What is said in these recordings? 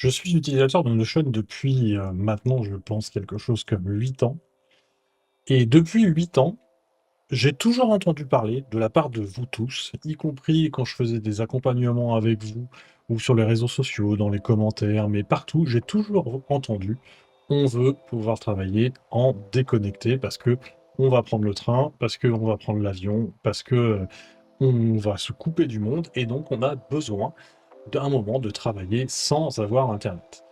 Je suis utilisateur de Notion depuis, maintenant je pense quelque chose comme 8 ans et depuis 8 ans, j'ai toujours entendu parler de la part de vous tous, y compris quand je faisais des accompagnements avec vous ou sur les réseaux sociaux, dans les commentaires, mais partout, j'ai toujours entendu: «On veut pouvoir travailler en déconnecté parce que on va prendre le train, parce qu'on va prendre l'avion, parce que, on va se couper du monde et donc on a besoin d'un moment de travailler sans avoir internet».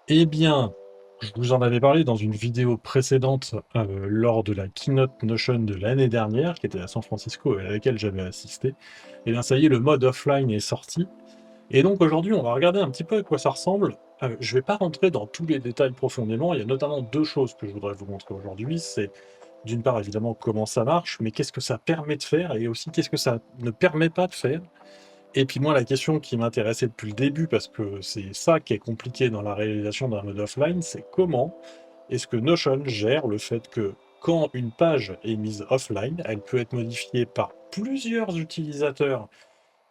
Eh bien, je vous en avais parlé dans une vidéo précédente, lors de la keynote Notion de l'année dernière, qui était à San Francisco et à laquelle j'avais assisté. Et bien ça y est, le mode offline est sorti. Et donc aujourd'hui, on va regarder un petit peu à quoi ça ressemble. Je vais pas rentrer dans tous les détails profondément. Il y a notamment 2 choses que je voudrais vous montrer aujourd'hui. C'est d'une part, évidemment, comment ça marche, mais qu'est-ce que ça permet de faire et aussi qu'est-ce que ça ne permet pas de faire. Et puis moi, la question qui m'intéressait depuis le début, parce que c'est ça qui est compliqué dans la réalisation d'un mode offline, c'est comment est-ce que Notion gère le fait que quand une page est mise offline, elle peut être modifiée par plusieurs utilisateurs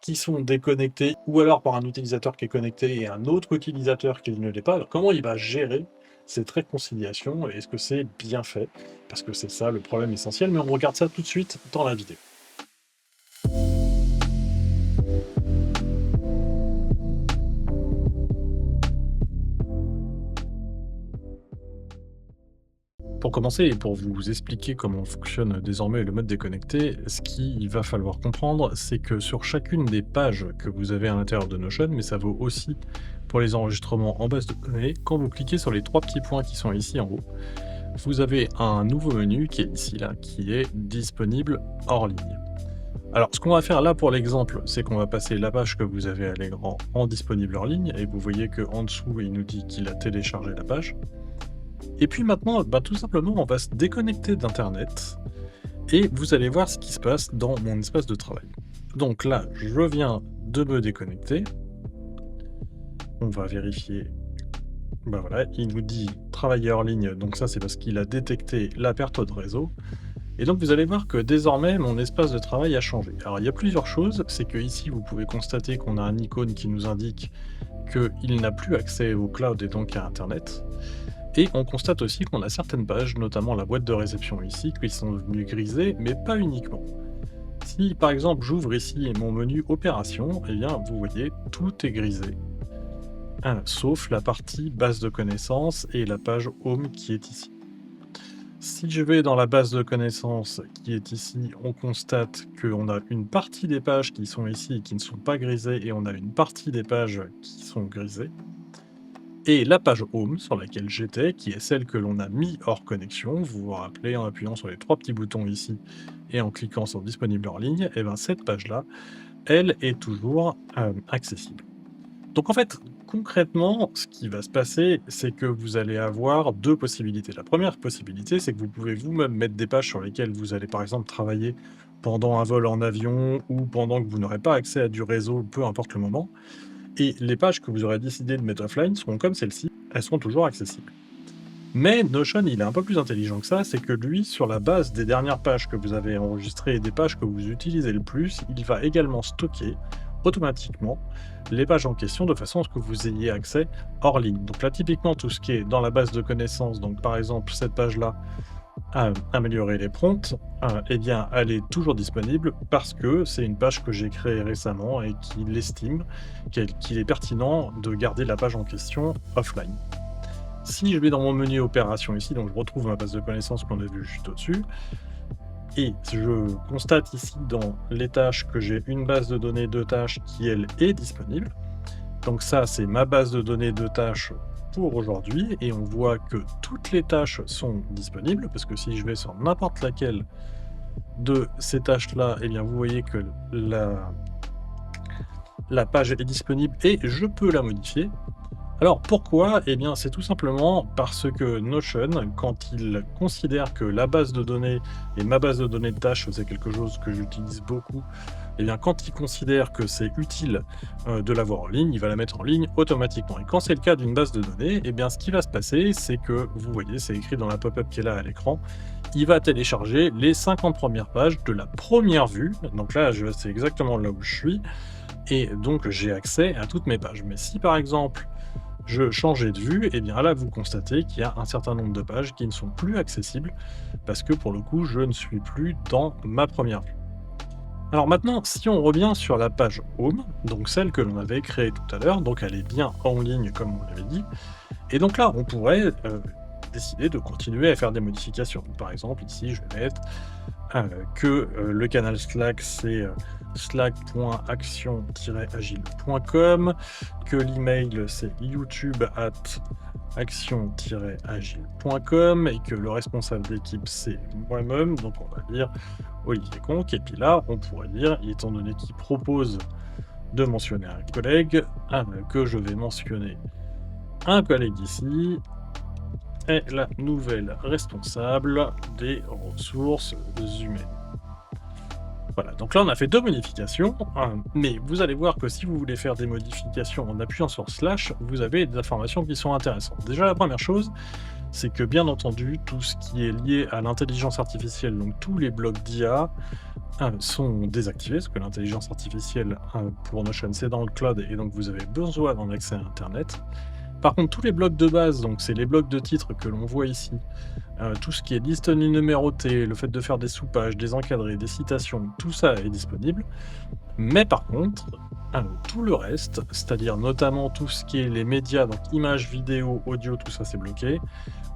qui sont déconnectés, ou alors par un utilisateur qui est connecté et un autre utilisateur qui ne l'est pas. Alors comment il va gérer cette réconciliation et est-ce que c'est bien fait? Parce que c'est ça le problème essentiel, mais on regarde ça tout de suite dans la vidéo. Pour commencer et pour vous expliquer comment fonctionne désormais le mode déconnecté, ce qu'il va falloir comprendre, c'est que sur chacune des pages que vous avez à l'intérieur de Notion, mais ça vaut aussi pour les enregistrements en base de données, quand vous cliquez sur les 3 petits points qui sont ici en haut, vous avez un nouveau menu qui est ici là, qui est disponible hors ligne. Alors ce qu'on va faire là pour l'exemple, c'est qu'on va passer la page que vous avez à l'écran en disponible hors ligne, et vous voyez qu'en dessous, il nous dit qu'il a téléchargé la page. Et puis maintenant, bah, tout simplement, on va se déconnecter d'internet et vous allez voir ce qui se passe dans mon espace de travail. Donc là, je viens de me déconnecter. On va vérifier. Bah voilà, il nous dit travailler hors ligne, donc ça c'est parce qu'il a détecté la perte de réseau. Et donc vous allez voir que désormais mon espace de travail a changé. Alors il y a plusieurs choses, c'est que ici vous pouvez constater qu'on a un icône qui nous indique qu'il n'a plus accès au cloud et donc à internet. Et on constate aussi qu'on a certaines pages, notamment la boîte de réception ici, qui sont devenues grisées, mais pas uniquement. Si par exemple j'ouvre ici mon menu opération, eh bien vous voyez, tout est grisé, hein, sauf la partie base de connaissances et la page home qui est ici. Si je vais dans la base de connaissances qui est ici, on constate qu'on a une partie des pages qui sont ici et qui ne sont pas grisées, et on a une partie des pages qui sont grisées. Et la page home sur laquelle j'étais, qui est celle que l'on a mis hors connexion, vous vous rappelez, en appuyant sur les 3 petits boutons ici et en cliquant sur disponible en ligne, et ben cette page-là, elle est toujours accessible. Donc en fait, concrètement, ce qui va se passer, c'est que vous allez avoir 2 possibilités. La première possibilité, c'est que vous pouvez vous-même mettre des pages sur lesquelles vous allez par exemple travailler pendant un vol en avion ou pendant que vous n'aurez pas accès à du réseau, peu importe le moment. Et les pages que vous aurez décidé de mettre offline seront comme celle-ci, elles seront toujours accessibles. Mais Notion, il est un peu plus intelligent que ça, c'est que lui, sur la base des dernières pages que vous avez enregistrées et des pages que vous utilisez le plus, il va également stocker automatiquement les pages en question de façon à ce que vous ayez accès hors ligne. Donc là, typiquement, tout ce qui est dans la base de connaissances, donc par exemple cette page-là, améliorer les prompts, eh bien, elle est toujours disponible parce que c'est une page que j'ai créée récemment et qu'il estime qu'il est pertinent de garder la page en question offline. Si je vais dans mon menu opération ici, donc je retrouve ma base de connaissances qu'on a vue juste au-dessus, et je constate ici dans les tâches que j'ai une base de données de tâches qui, elle, est disponible. Donc ça, c'est ma base de données de tâches pour aujourd'hui, et on voit que toutes les tâches sont disponibles, parce que si je vais sur n'importe laquelle de ces tâches-là, eh bien vous voyez que la page est disponible et je peux la modifier. Alors pourquoi? Eh bien c'est tout simplement parce que Notion, quand il considère que la base de données et ma base de données de tâches, c'est quelque chose que j'utilise beaucoup, eh bien quand il considère que c'est utile de l'avoir en ligne, il va la mettre en ligne automatiquement. Et quand c'est le cas d'une base de données, eh bien ce qui va se passer, c'est que, vous voyez, c'est écrit dans la pop-up qui est là à l'écran, il va télécharger les 50 premières pages de la première vue. Donc là, c'est exactement là où je suis, et donc j'ai accès à toutes mes pages. Mais si par exemple, je changeais de vue, et bien là, vous constatez qu'il y a un certain nombre de pages qui ne sont plus accessibles parce que pour le coup, je ne suis plus dans ma première vue. Alors maintenant, si on revient sur la page Home, donc celle que l'on avait créée tout à l'heure, donc elle est bien en ligne comme on l'avait dit, et donc là, on pourrait décider de continuer à faire des modifications. Par exemple, ici, je vais mettre que le canal Slack, c'est slack.action-agile.com, que l'email, c'est youtube@action-agile.com, et que le responsable d'équipe, c'est moi-même, donc on va dire Olivier Conque. Et puis là, on pourrait dire, étant donné qu'il propose de mentionner un collègue, que je vais mentionner un collègue ici, est la nouvelle responsable des ressources humaines. Voilà, donc là on a fait 2 modifications, mais vous allez voir que si vous voulez faire des modifications en appuyant sur slash, vous avez des informations qui sont intéressantes. Déjà la première chose, c'est que bien entendu, tout ce qui est lié à l'intelligence artificielle, donc tous les blocs d'IA, sont désactivés, parce que l'intelligence artificielle pour Notion c'est dans le cloud, et donc vous avez besoin d'un accès à internet. Par contre, tous les blocs de base, donc c'est les blocs de titres que l'on voit ici, tout ce qui est liste numérotée, le fait de faire des sous-pages, des encadrés, des citations, tout ça est disponible. Mais par contre, tout le reste, c'est-à-dire notamment tout ce qui est les médias, donc images, vidéos, audio, tout ça c'est bloqué.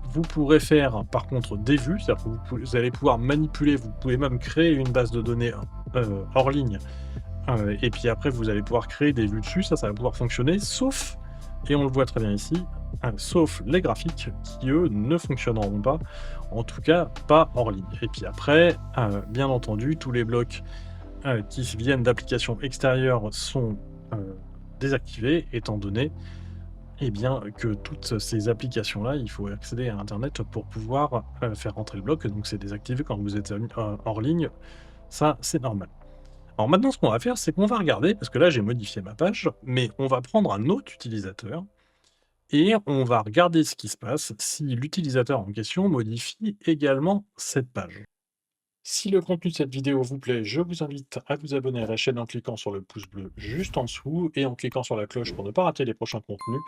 Vous pourrez faire par contre des vues, c'est-à-dire que vous allez pouvoir manipuler, vous pouvez même créer une base de données hors ligne, et puis après vous allez pouvoir créer des vues dessus, ça va pouvoir fonctionner, sauf, et on le voit très bien ici, sauf les graphiques qui eux ne fonctionneront pas, en tout cas pas hors ligne. Et puis après, bien entendu, tous les blocs qui viennent d'applications extérieures sont désactivés, étant donné eh bien, que toutes ces applications-là, il faut accéder à internet pour pouvoir faire rentrer le bloc, donc c'est désactivé quand vous êtes hors ligne, ça c'est normal. Alors maintenant, ce qu'on va faire, c'est qu'on va regarder, parce que là j'ai modifié ma page, mais on va prendre un autre utilisateur, et on va regarder ce qui se passe si l'utilisateur en question modifie également cette page. Si le contenu de cette vidéo vous plaît, je vous invite à vous abonner à la chaîne en cliquant sur le pouce bleu juste en dessous et en cliquant sur la cloche pour ne pas rater les prochains contenus.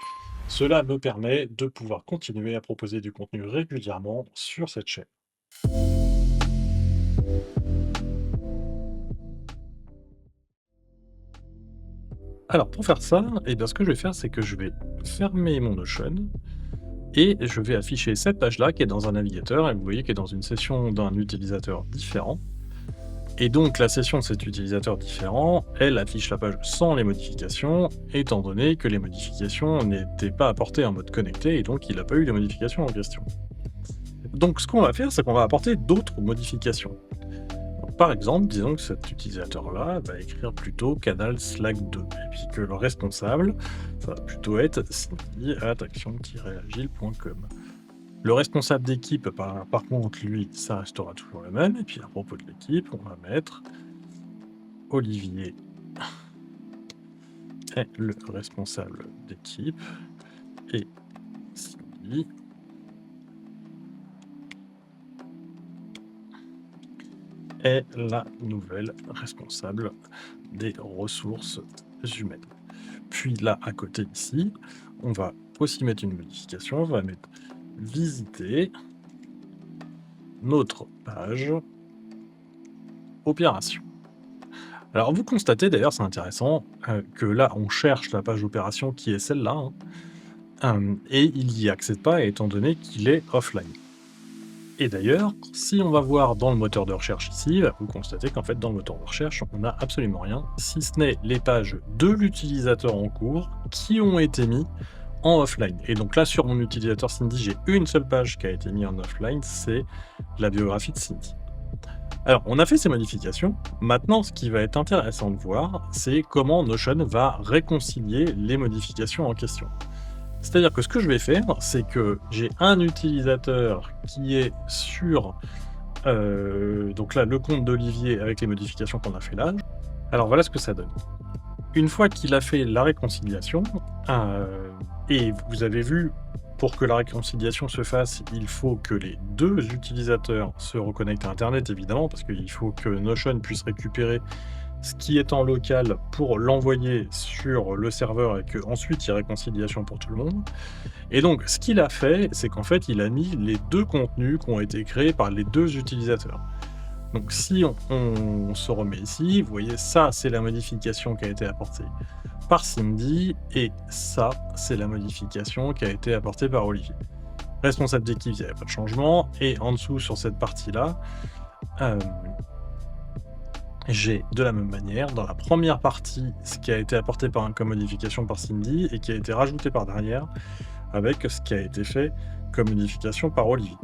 Cela me permet de pouvoir continuer à proposer du contenu régulièrement sur cette chaîne. Alors pour faire ça, eh bien, ce que je vais faire, c'est que je vais fermer mon Notion et je vais afficher cette page-là qui est dans un navigateur, et vous voyez qu'elle est dans une session d'un utilisateur différent. Et donc la session de cet utilisateur différent, elle affiche la page sans les modifications, étant donné que les modifications n'étaient pas apportées en mode connecté, et donc il n'a pas eu les modifications en question. Donc ce qu'on va faire, c'est qu'on va apporter d'autres modifications. Donc, par exemple, disons que cet utilisateur-là va écrire plutôt canal Slack 2, et puis que le responsable, ça va plutôt être cindy@action-agile.com. Le responsable d'équipe, par contre, lui, ça restera toujours le même. Et puis à propos de l'équipe, on va mettre Olivier est le responsable d'équipe, et Cindy est la nouvelle responsable des ressources humaines. Puis là, à côté ici, on va aussi mettre une modification, on va mettre visiter notre page opération. Alors vous constatez d'ailleurs, c'est intéressant, que là on cherche la page opération qui est celle-là, et il n'y accède pas étant donné qu'il est offline. Et d'ailleurs, si on va voir dans le moteur de recherche ici, vous constatez qu'en fait dans le moteur de recherche, on n'a absolument rien, si ce n'est les pages de l'utilisateur en cours qui ont été mis en offline. Et donc là, sur mon utilisateur Cindy, j'ai une seule page qui a été mise en offline, c'est la biographie de Cindy. Alors, on a fait ces modifications. Maintenant, ce qui va être intéressant de voir, c'est comment Notion va réconcilier les modifications en question. C'est-à-dire que ce que je vais faire, c'est que j'ai un utilisateur qui est sur donc là, le compte d'Olivier avec les modifications qu'on a fait là. Alors voilà ce que ça donne. Une fois qu'il a fait la réconciliation, et vous avez vu, pour que la réconciliation se fasse, il faut que les deux utilisateurs se reconnectent à Internet, évidemment, parce qu'il faut que Notion puisse récupérer ce qui est en local pour l'envoyer sur le serveur et qu'ensuite il y ait réconciliation pour tout le monde. Et donc, ce qu'il a fait, c'est qu'en fait, il a mis les 2 contenus qui ont été créés par les 2 utilisateurs. Donc si on se remet ici, vous voyez, ça, c'est la modification qui a été apportée par Cindy et ça, c'est la modification qui a été apportée par Olivier. Responsable d'équipe, il n'y avait pas de changement et en dessous, sur cette partie-là, j'ai de la même manière, dans la première partie, ce qui a été apporté comme modification par Cindy et qui a été rajouté par derrière, avec ce qui a été fait comme modification par Olivier.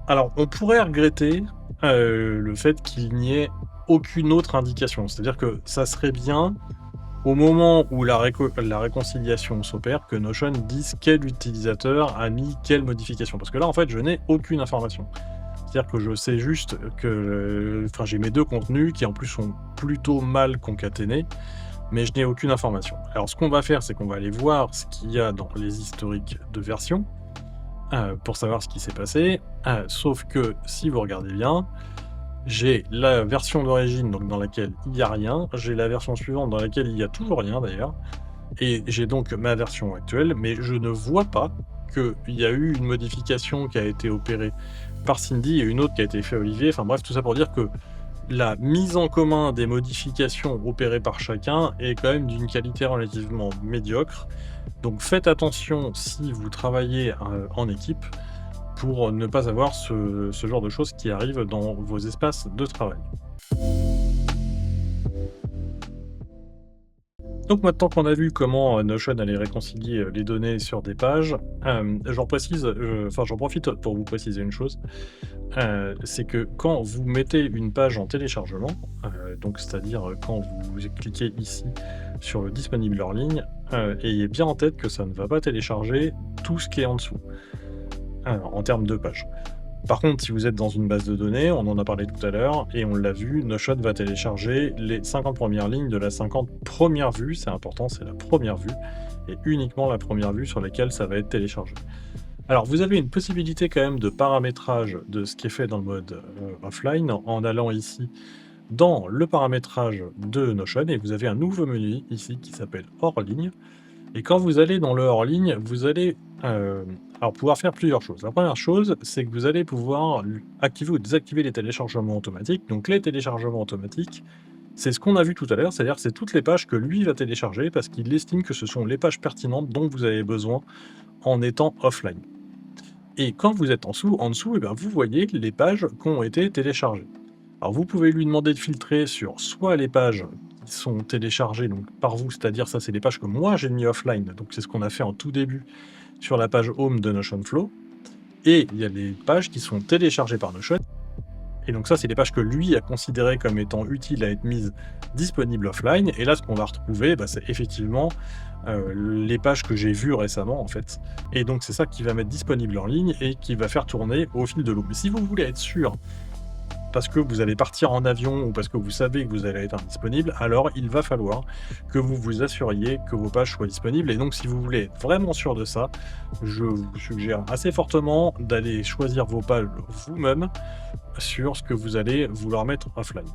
Alors, on pourrait regretter le fait qu'il n'y ait aucune autre indication. C'est-à-dire que ça serait bien, au moment où la réconciliation s'opère, que Notion dise quel utilisateur a mis quelle modification. Parce que là, en fait, je n'ai aucune information. C'est-à-dire que je sais juste que j'ai mes 2 contenus qui, en plus, sont plutôt mal concaténés, mais je n'ai aucune information. Alors, ce qu'on va faire, c'est qu'on va aller voir ce qu'il y a dans les historiques de version, pour savoir ce qui s'est passé. Sauf que, si vous regardez bien, j'ai la version d'origine, donc dans laquelle il n'y a rien, j'ai la version suivante dans laquelle il n'y a toujours rien d'ailleurs, et j'ai donc ma version actuelle, mais je ne vois pas qu'il y a eu une modification qui a été opérée par Cindy et une autre qui a été faite Olivier. Enfin bref, tout ça pour dire que la mise en commun des modifications opérées par chacun est quand même d'une qualité relativement médiocre. Donc faites attention si vous travaillez en équipe pour ne pas avoir ce genre de choses qui arrivent dans vos espaces de travail. Donc maintenant qu'on a vu comment Notion allait réconcilier les données sur des pages, j'en profite pour vous préciser une chose, c'est que quand vous mettez une page en téléchargement, donc c'est-à-dire quand vous cliquez ici sur le disponible hors ligne, ayez bien en tête que ça ne va pas télécharger tout ce qui est en dessous, en termes de pages. Par contre, si vous êtes dans une base de données, on en a parlé tout à l'heure, et on l'a vu, Notion va télécharger les 50 premières lignes de la 50 première vue, c'est important, c'est la première vue, et uniquement la première vue sur laquelle ça va être téléchargé. Alors, vous avez une possibilité quand même de paramétrage de ce qui est fait dans le mode offline, en allant ici dans le paramétrage de Notion, et vous avez un nouveau menu ici qui s'appelle hors ligne. Et quand vous allez dans le hors ligne, vous allez pouvoir faire plusieurs choses. La première chose, c'est que vous allez pouvoir activer ou désactiver les téléchargements automatiques. Donc les téléchargements automatiques, c'est ce qu'on a vu tout à l'heure, c'est-à-dire que c'est toutes les pages que lui va télécharger parce qu'il estime que ce sont les pages pertinentes dont vous avez besoin en étant offline. Et quand vous êtes en dessous, eh bien, vous voyez les pages qui ont été téléchargées. Alors vous pouvez lui demander de filtrer sur soit les pages qui sont téléchargées donc, par vous, c'est-à-dire ça c'est les pages que moi j'ai mis offline, donc c'est ce qu'on a fait en tout début sur la page Home de Notion Flow, et il y a les pages qui sont téléchargées par Notion, et donc ça c'est les pages que lui a considérées comme étant utiles à être mises disponibles offline, et là ce qu'on va retrouver, c'est effectivement les pages que j'ai vues récemment en fait, et donc c'est ça qui va mettre disponible en ligne et qui va faire tourner au fil de l'eau. Mais si vous voulez être sûr parce que vous allez partir en avion ou parce que vous savez que vous allez être indisponible, alors il va falloir que vous vous assuriez que vos pages soient disponibles. Et donc, si vous voulez être vraiment sûr de ça, je vous suggère assez fortement d'aller choisir vos pages vous-même sur ce que vous allez vouloir mettre offline.